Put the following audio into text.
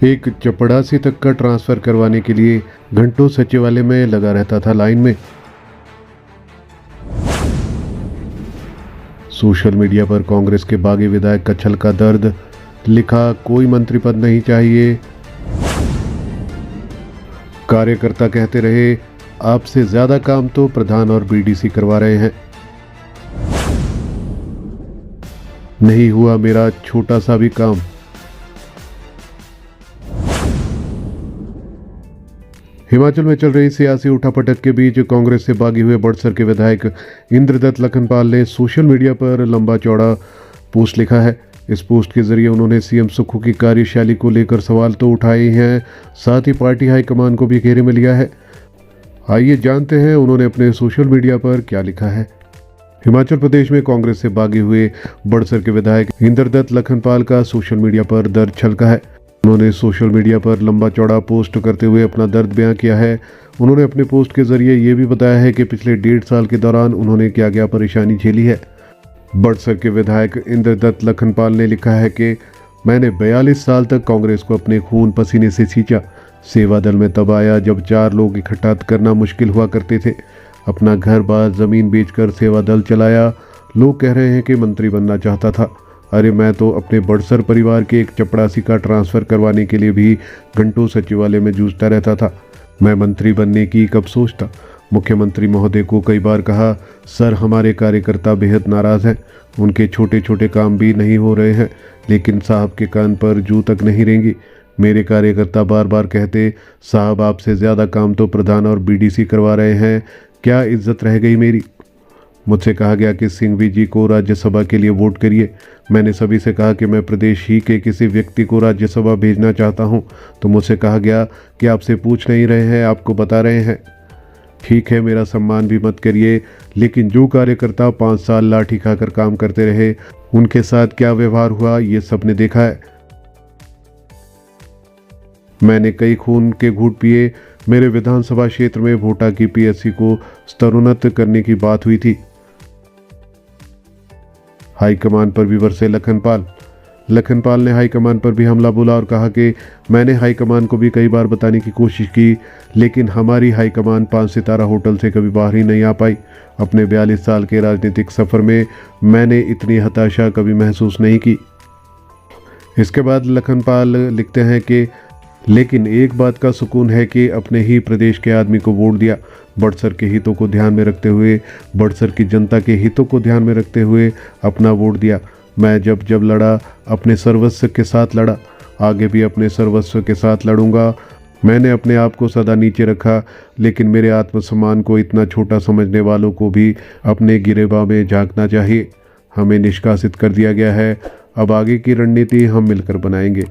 एक चपड़ासी तक का ट्रांसफर करवाने के लिए घंटों सचिवालय में लगा रहता था लाइन में। सोशल मीडिया पर कांग्रेस के बागी विधायक का छलका दर्द, लिखा कोई मंत्री पद नहीं चाहिए। कार्यकर्ता कहते रहे आपसे ज्यादा काम तो प्रधान और बीडीसी करवा रहे हैं। नहीं हुआ मेरा छोटा सा भी काम। हिमाचल में चल रही सियासी उठापटक के बीच कांग्रेस से बागी हुए बड़सर के विधायक इंद्रदत्त लखनपाल ने सोशल मीडिया पर लंबा चौड़ा पोस्ट लिखा है। इस पोस्ट के जरिए उन्होंने सीएम सुक्खू की कार्यशैली को लेकर सवाल तो उठाए हैं, साथ ही पार्टी हाईकमान को भी घेरे में लिया है। आइए जानते हैं उन्होंने अपने सोशल मीडिया पर क्या लिखा है। हिमाचल प्रदेश में कांग्रेस से बागी हुए बड़सर के विधायक इंद्रदत्त लखनपाल का सोशल मीडिया पर दर्द छलका है। उन्होंने सोशल मीडिया पर लंबा चौड़ा पोस्ट करते हुए अपना दर्द बयां किया है। उन्होंने अपने पोस्ट के जरिए ये भी बताया है कि पिछले 1.5 साल के दौरान उन्होंने क्या क्या परेशानी झेली है। बड़सर के विधायक इंद्रदत्त लखनपाल ने लिखा है कि मैंने 42 साल तक कांग्रेस को अपने खून पसीने से सींचा। सेवा दल में तब आया जब 4 लोग इकट्ठा करना मुश्किल हुआ करते थे। अपना घर बार जमीन बेचकर सेवा दल चलाया। लोग कह रहे हैं कि मंत्री बनना चाहता था। अरे मैं तो अपने बड़सर परिवार के एक चपड़ासी का ट्रांसफ़र करवाने के लिए भी घंटों सचिवालय में जूझता रहता था। मैं मंत्री बनने की कब सोचता। मुख्यमंत्री महोदय को कई बार कहा, सर हमारे कार्यकर्ता बेहद नाराज़ हैं, उनके छोटे छोटे काम भी नहीं हो रहे हैं, लेकिन साहब के कान पर जू तक नहीं रेंगी। मेरे कार्यकर्ता बार बार कहते, साहब आपसे ज़्यादा काम तो प्रधान और बीडीसी करवा रहे हैं, क्या इज्जत रह गई मेरी। मुझसे कहा गया कि सिंघवी जी को राज्यसभा के लिए वोट करिए। मैंने सभी से कहा कि मैं प्रदेश ही के किसी व्यक्ति को राज्यसभा भेजना चाहता हूं, तो मुझसे कहा गया कि आपसे पूछ नहीं रहे हैं, आपको बता रहे हैं। ठीक है, मेरा सम्मान भी मत करिए, लेकिन जो कार्यकर्ता 5 साल लाठी खाकर काम करते रहे, उनके साथ क्या व्यवहार हुआ ये सबने देखा है। मैंने कई खून के घूंट पिए। मेरे विधानसभा क्षेत्र में भोटा की पीएससी को स्तरोन्नत करने की बात हुई थी। हाईकमान पर भी बरसे लखनपाल ने हाईकमान पर भी हमला बोला और कहा कि मैंने हाईकमान को भी कई बार बताने की कोशिश की, लेकिन हमारी हाईकमान 5 सितारा होटल से कभी बाहर ही नहीं आ पाई। अपने 42 साल के राजनीतिक सफ़र में मैंने इतनी हताशा कभी महसूस नहीं की। इसके बाद लखनपाल लिखते हैं कि लेकिन एक बात का सुकून है कि अपने ही प्रदेश के आदमी को वोट दिया। बड़सर के हितों को ध्यान में रखते हुए, बड़सर की जनता के हितों को ध्यान में रखते हुए अपना वोट दिया। मैं जब लड़ा अपने सर्वस्व के साथ लड़ा, आगे भी अपने सर्वस्व के साथ लड़ूंगा। मैंने अपने आप को सदा नीचे रखा, लेकिन मेरे आत्मसम्मान को इतना छोटा समझने वालों को भी अपने गिरेबां में झांकना चाहिए। हमें निष्कासित कर दिया गया है, अब आगे की रणनीति हम मिलकर बनाएंगे।